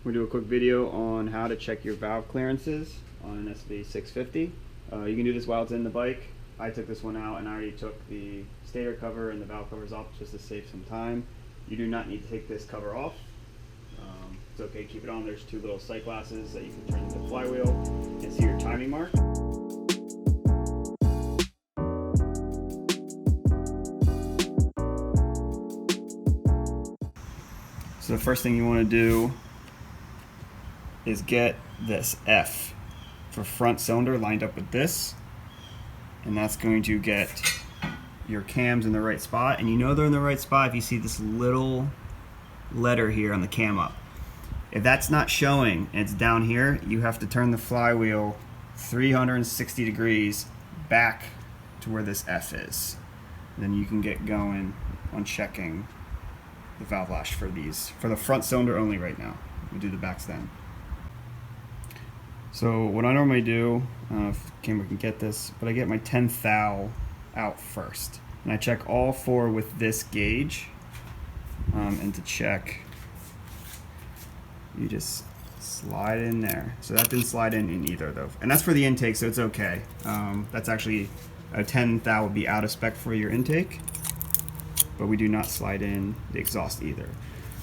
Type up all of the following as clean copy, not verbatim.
We'll do a quick video on how to check your valve clearances on an SV650. You can do this while it's in the bike. I took this one out and I already took the stator cover and the valve covers off just to save some time. You do not need to take this cover off. It's okay to keep it on. There's two little sight glasses that you can turn to the flywheel and see your timing mark. So the first thing you want to do is get this F for front cylinder lined up with this, and that's going to get your cams in the right spot. And you know they're in the right spot if you see this little letter here on the cam up. If that's not showing and it's down here, you have to turn the flywheel 360 degrees back to where this F is. And then you can get going on checking the valve lash for these, for the front cylinder only right now. We'll do the backs then. So what I normally do, I don't know if the camera can get this, but I get my 10th thou out first. And I check all four with this gauge. And to check, you just slide in there. So that didn't slide in either though. And that's for the intake, so it's okay. That's actually, a 10 thou would be out of spec for your intake, but we do not slide in the exhaust either.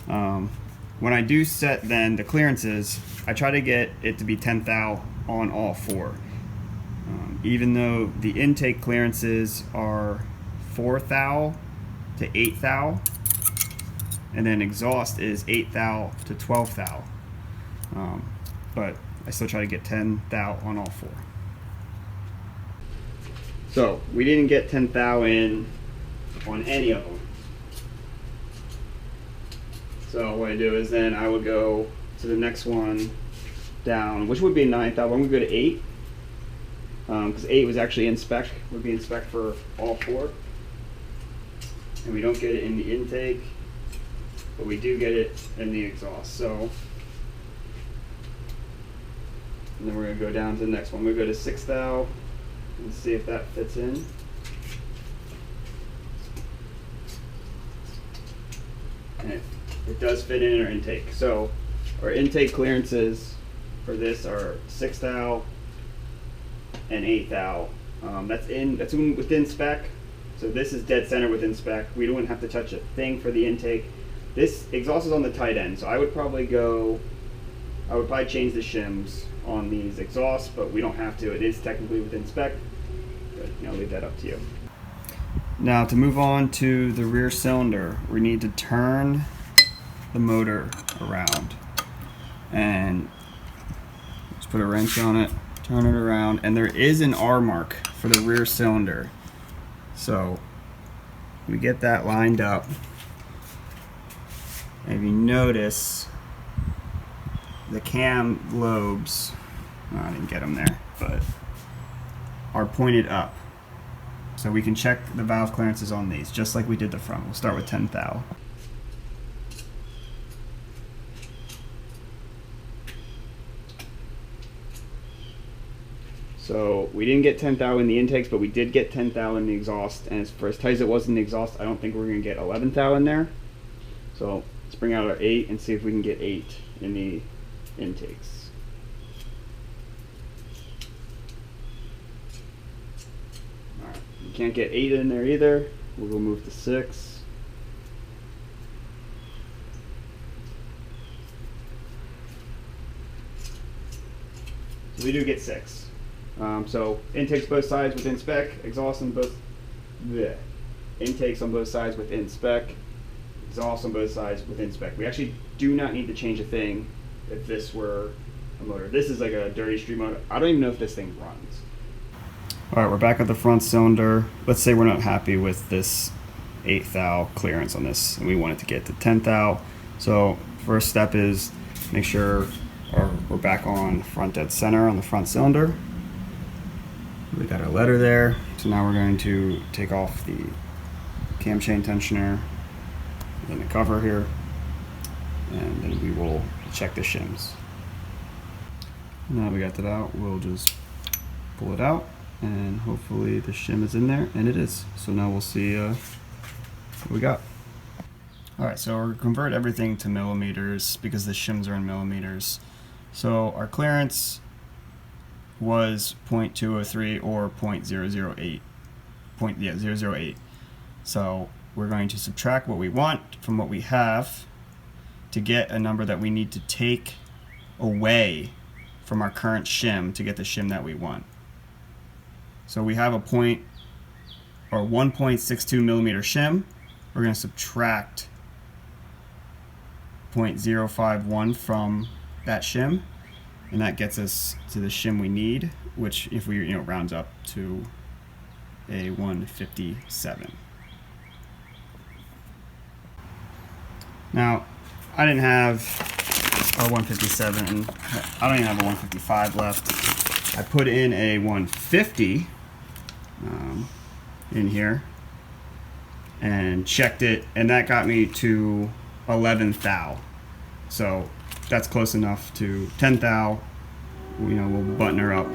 When I do set then the clearances, I try to get it to be 10 thou on all four. Even though the intake clearances are 4 thou to 8 thou, and then exhaust is 8 thou to 12 thou. But I still try to get 10 thou on all four. So we didn't get 10 thou in on any of them. So what I do is then I would go to the next one down, which would be 9 thou. I'm going to go to 8, because 8 was actually in spec, would be in spec for all four. And we don't get it in the intake, but we do get it in the exhaust. So, and then we're going to go down to the next one. We're going to go to 6 thou and see if that fits in. And it does fit in our intake. So our intake clearances for this are 6 thou and 8 thou. That's within spec. So this is dead center within spec. We don't have to touch a thing for the intake. This exhaust is on the tight end, so I would probably change the shims on these exhausts, but we don't have to. It is technically within spec, but I'll leave that up to you. Now to move on to the rear cylinder, we need to turn the motor around, and let's put a wrench on it, turn it around, and there is an R mark for the rear cylinder. So we get that lined up, and if you notice the cam lobes, I didn't get them there, but are pointed up. So we can check the valve clearances on these, just like we did the front. We'll start with 10 thou. So we didn't get 10 thou in the intakes, but we did get 10 thou in the exhaust. And for as tight as it was in the exhaust, I don't think we're going to get 11 thou in there. So let's bring out our 8 and see if we can get 8 in the intakes. Alright, you can't get 8 in there either. We'll move to 6. So we do get 6. So intakes both sides within spec, exhaust on both, intakes on both sides within spec, exhaust on both sides within spec. We actually do not need to change a thing if this were a motor. This is like a dirty street motor. I don't even know if this thing runs. All right, we're back at the front cylinder. Let's say we're not happy with this 8 thou clearance on this, and we want it to get to 10 thou. So first step is make sure we're back on front dead center on the front cylinder. We got our letter there. So now we're going to take off the cam chain tensioner, then the cover here, and then we will check the shims. Now we got that out, we'll just pull it out, and hopefully the shim is in there, and it is. So now we'll see what we got. Alright, so we're going to convert everything to millimeters because the shims are in millimeters. So our clearance was 0.203 or 0.008. 0.008. So we're going to subtract what we want from what we have to get a number that we need to take away from our current shim to get the shim that we want. So we have a 1.62 millimeter shim. We're going to subtract 0.051 from that shim, and that gets us to the shim we need, which if we rounds up to a 157. Now, I didn't have a 157, and I don't even have a 155 left. I put in a 150 in here and checked it, and that got me to 11 thou. So that's close enough to 10 thou. We'll button her up